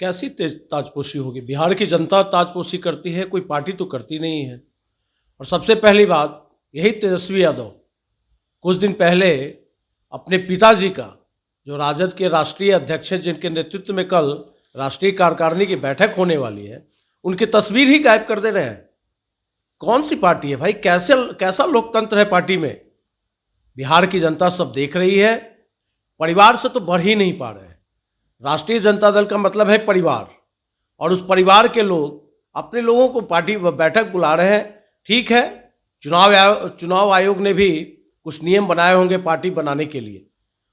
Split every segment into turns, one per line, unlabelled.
कैसी ताजपोशी होगी? बिहार की जनता ताजपोशी करती है, कोई पार्टी तो करती नहीं है। और सबसे पहली बात, यही तेजस्वी यादव कुछ दिन पहले अपने पिताजी का, जो राजद के राष्ट्रीय अध्यक्ष हैं, जिनके नेतृत्व में कल राष्ट्रीय कार्यकारिणी की बैठक होने वाली है, उनकी तस्वीर ही गायब कर दे रहे हैं। कौन सी पार्टी है भाई? कैसा लोकतंत्र है पार्टी में? बिहार की जनता सब देख रही है। परिवार से तो बढ़ ही नहीं पा रहे हैं। राष्ट्रीय जनता दल का मतलब है परिवार, और उस परिवार के लोग अपने लोगों को पार्टी बैठक बुला रहे हैं। ठीक है, चुनाव आयोग ने भी कुछ नियम बनाए होंगे पार्टी बनाने के लिए,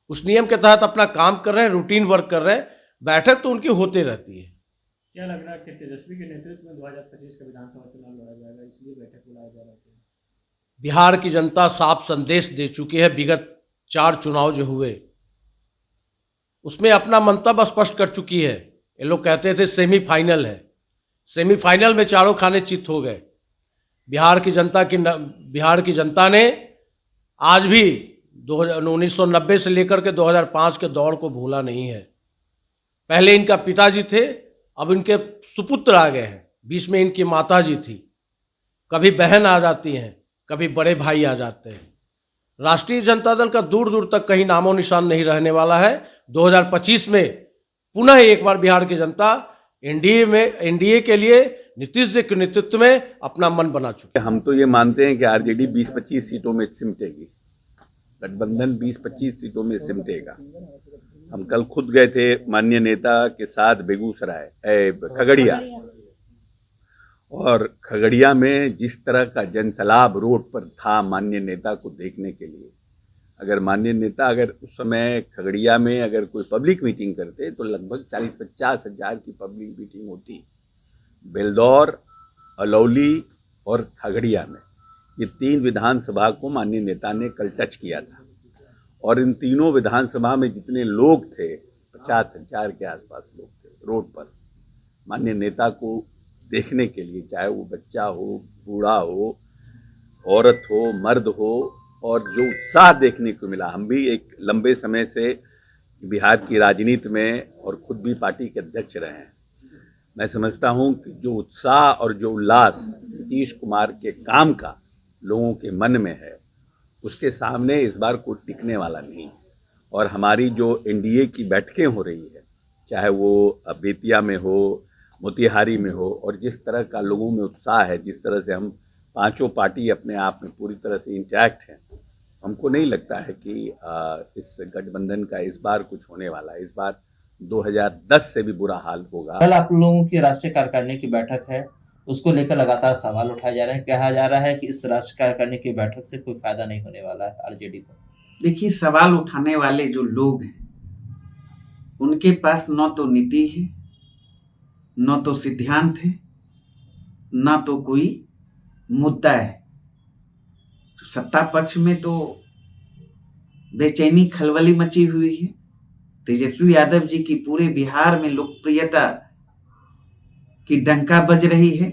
उस नियम के तहत अपना काम कर रहे हैं, रूटीन वर्क कर रहे हैं। बैठक तो उनकी होते रहती है।
क्या लग रहा है कि तेजस्वी के नेतृत्व में 2025 का विधानसभा चुनाव लड़ा जाएगा, इसलिए बैठक बुलाया जा रहा है?
बिहार की जनता साफ संदेश दे चुकी है। विगत 4 चुनाव जो हुए उसमें अपना मंतव्य स्पष्ट कर चुकी है। ये लोग कहते थे सेमीफाइनल है, सेमीफाइनल में चारों खाने चित हो गए। बिहार की जनता ने आज भी 1990 से लेकर के 2005 के दौर को भूला नहीं है। पहले इनका पिताजी थे, अब इनके सुपुत्र आ गए हैं। बीच में इनकी माताजी थी। कभी बहन आ जाती हैं, कभी बड़े भाई आ जाते हैं। राष्ट्रीय जनता दल का दूर दूर तक कहीं नामो निशान नहीं रहने वाला है। 2025 में पुनः एक बार बिहार की जनता एनडीए के लिए नीतीश जी के नेतृत्व में अपना मन बना चुकी है।
हम तो ये मानते हैं कि आरजेडी 20-25 सीटों में सिमटेगी, गठबंधन 20-25 सीटों में सिमटेगा। हम कल खुद गए थे माननीय नेता के साथ बेगूसराय, खगड़िया, और खगड़िया में जिस तरह का जनसैलाब रोड पर था माननीय नेता को देखने के लिए, अगर माननीय नेता अगर उस समय खगड़िया में अगर कोई पब्लिक मीटिंग करते तो लगभग 40-50 हज़ार की पब्लिक मीटिंग होती। बेलदौर, अलौली और खगड़िया में ये 3 विधानसभा को माननीय नेता ने कल टच किया था, और इन तीनों विधानसभा में जितने लोग थे 50 हज़ार के आसपास लोग थे रोड पर माननीय नेता को देखने के लिए, चाहे वो बच्चा हो, बूढ़ा हो, औरत हो, मर्द हो, और जो उत्साह देखने को मिला। हम भी एक लंबे समय से बिहार की राजनीति में और खुद भी पार्टी के अध्यक्ष रहे हैं। मैं समझता हूं कि जो उत्साह और जो उल्लास नीतीश कुमार के काम का लोगों के मन में है, उसके सामने इस बार कोई टिकने वाला नहीं। और हमारी जो एनडीए की बैठकें हो रही है, चाहे वो बेतिया में हो, मोतिहारी में हो, और जिस तरह का लोगों में उत्साह है, जिस तरह से हम पांचों पार्टी अपने आप में पूरी तरह से इंटैक्ट हैं, हमको नहीं लगता है कि इस गठबंधन का इस बार कुछ होने वाला है। इस बार 2010 से भी बुरा हाल होगा।
कल आप लोगों की राष्ट्रीय कार्यकारिणी की बैठक है, उसको लेकर लगातार सवाल उठाए जा रहे हैं। कहा जा रहा है कि इस राष्ट्रीय कार्यकारिणी की बैठक से कोई फायदा नहीं होने वाला है आरजेडी को।
देखिए, सवाल उठाने वाले जो लोग हैं उनके पास न तो नीति है, न तो सिद्धांत है, न तो कोई मुद्दा है। सत्ता पक्ष में तो बेचैनी खलबली मची हुई है। तेजस्वी यादव जी की पूरे बिहार में लोकप्रियता की डंका बज रही है,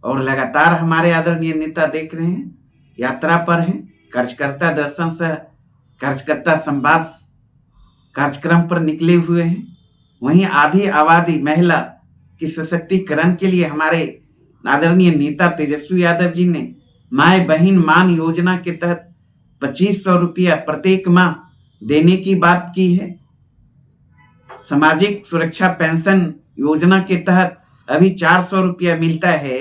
और लगातार हमारे आदरणीय नेता देख रहे हैं यात्रा पर हैं, कार्यकर्ता दर्शन सह कार्यकर्ता संवाद कार्यक्रम पर निकले हुए हैं। वहीं आधी आबादी महिला की सशक्तिकरण के लिए हमारे आदरणीय नेता तेजस्वी यादव जी ने माए बहन मान योजना के तहत 2500 रुपया प्रत्येक माह देने की बात की है। सामाजिक सुरक्षा पेंशन योजना के तहत अभी 400 रुपया मिलता है।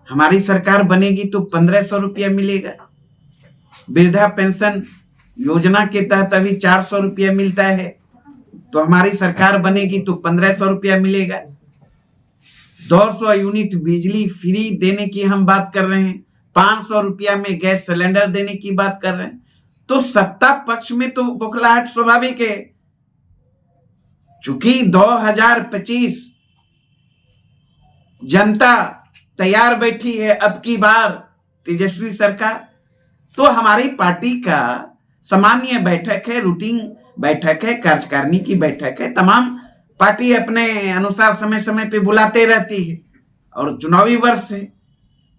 हमारी सरकार बनेगी तो 1500 रुपया मिलेगा। वृद्धा पेंशन योजना के तहत अभी 400 रुपया मिलता है, तो हमारी सरकार बनेगी तो 1500 रुपया मिलेगा। 200 यूनिट बिजली फ्री देने की हम बात कर रहे हैं। 500 रुपया में गैस सिलेंडर देने की बात कर रहे हैं। तो सत्ता पक्ष में तो बौखलाहट स्वाभाविक है। चूंकि 2025 जनता तैयार बैठी है अब की बार तेजस्वी सरकार, तो हमारी पार्टी का सामान्य बैठक है, रूटीन बैठक है, कार्यकारिणी की बैठक है। तमाम पार्टी अपने अनुसार समय समय पे बुलाते रहती है, और चुनावी वर्ष है,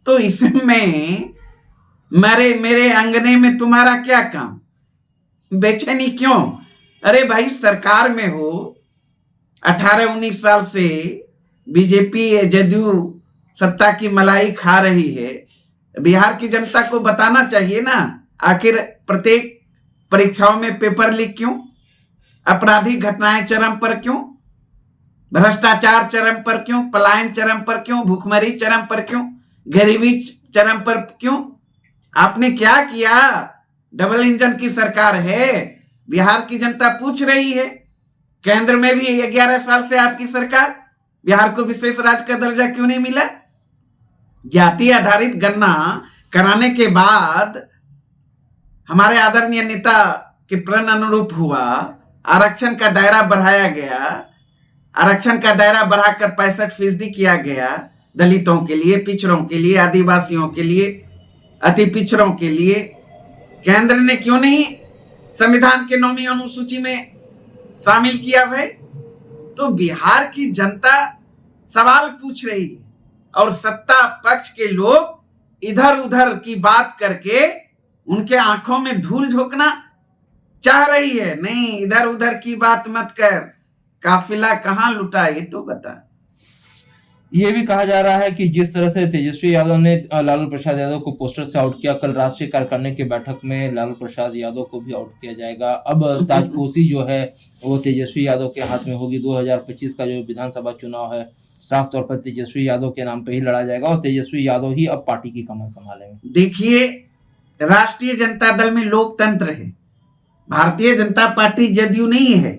तो इसमें मेरे अंगने में तुम्हारा क्या काम, बेचैनी क्यों? अरे भाई, सरकार में हो, 18-19 साल से बीजेपी जदयू सत्ता की मलाई खा रही है। बिहार की जनता को बताना चाहिए ना, आखिर प्रत्येक परीक्षाओं में पेपर लीक क्यों, आपराधिक घटनाएं चरम पर क्यों, भ्रष्टाचार चरम पर क्यों, पलायन चरम पर क्यों, भूखमरी चरम पर क्यों, गरीबी चरम पर क्यों? आपने क्या किया? डबल इंजन की सरकार है, बिहार की जनता पूछ रही है। केंद्र में भी 11 साल से आपकी सरकार, बिहार को विशेष राज्य का दर्जा क्यों नहीं मिला? जाति आधारित गणना कराने के बाद हमारे आदरणीय नेता के प्रण अनुरूप हुआ, आरक्षण का दायरा बढ़ाया गया, आरक्षण का दायरा बढ़ाकर 65% किया गया, दलितों के लिए, पिछड़ों के लिए, आदिवासियों के लिए, अति पिछड़ों के लिए। केंद्र ने क्यों नहीं संविधान के 9वीं अनुसूची में शामिल किया भाई? तो बिहार की जनता सवाल पूछ रही है और सत्ता पक्ष के लोग इधर उधर की बात करके उनके आंखों में धूल झोंकना चाह रही है। नहीं, इधर उधर की बात मत कर, काफिला कहां लुटा ये तो बता।
ये भी कहा जा रहा है कि जिस तरह से तेजस्वी यादव ने लालू प्रसाद यादव को पोस्टर से आउट किया, कल राष्ट्रीय कार्यकारिणी की बैठक में लालू प्रसाद यादव को भी आउट किया जाएगा। अब ताजपोशी जो है वो तेजस्वी यादव के हाथ में होगी। 2025 का जो विधानसभा चुनाव है साफ तौर पर तेजस्वी यादव के नाम पे ही लड़ा जाएगा और तेजस्वी यादव ही अब पार्टी की कमान संभालेंगे।
देखिए, राष्ट्रीय जनता दल में लोकतंत्र है, भारतीय जनता पार्टी जदयू नहीं है।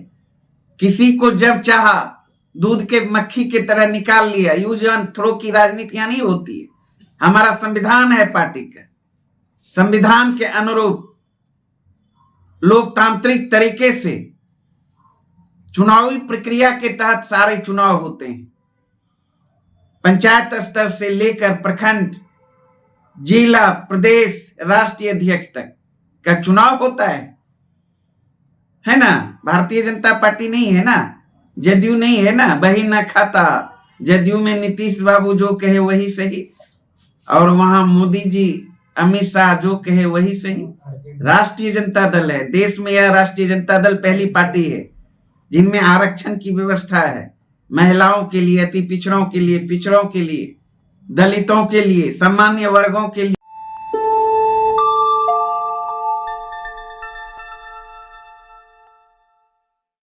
किसी को जब चाहा दूध के मक्खी की तरह निकाल लिया, यूज एंड थ्रो की राजनीतियां नहीं होती है। हमारा संविधान है पार्टी का, संविधान के अनुरूप लोकतांत्रिक तरीके से चुनावी प्रक्रिया के तहत सारे चुनाव होते हैं। पंचायत स्तर से लेकर प्रखंड, जिला, प्रदेश, राष्ट्रीय अध्यक्ष तक का चुनाव होता है ना। भारतीय जनता पार्टी नहीं है ना, जदयू नहीं है ना, बही न खाता। जदयू में नीतीश बाबू जो कहे वही सही, और वहां मोदी जी, अमित शाह जो कहे वही सही। राष्ट्रीय जनता दल है, देश में यह राष्ट्रीय जनता दल पहली पार्टी है जिनमें आरक्षण की व्यवस्था है, महिलाओं के लिए, अति पिछड़ों के लिए, पिछड़ों के लिए, दलितों के लिए, सामान्य वर्गों के लिए।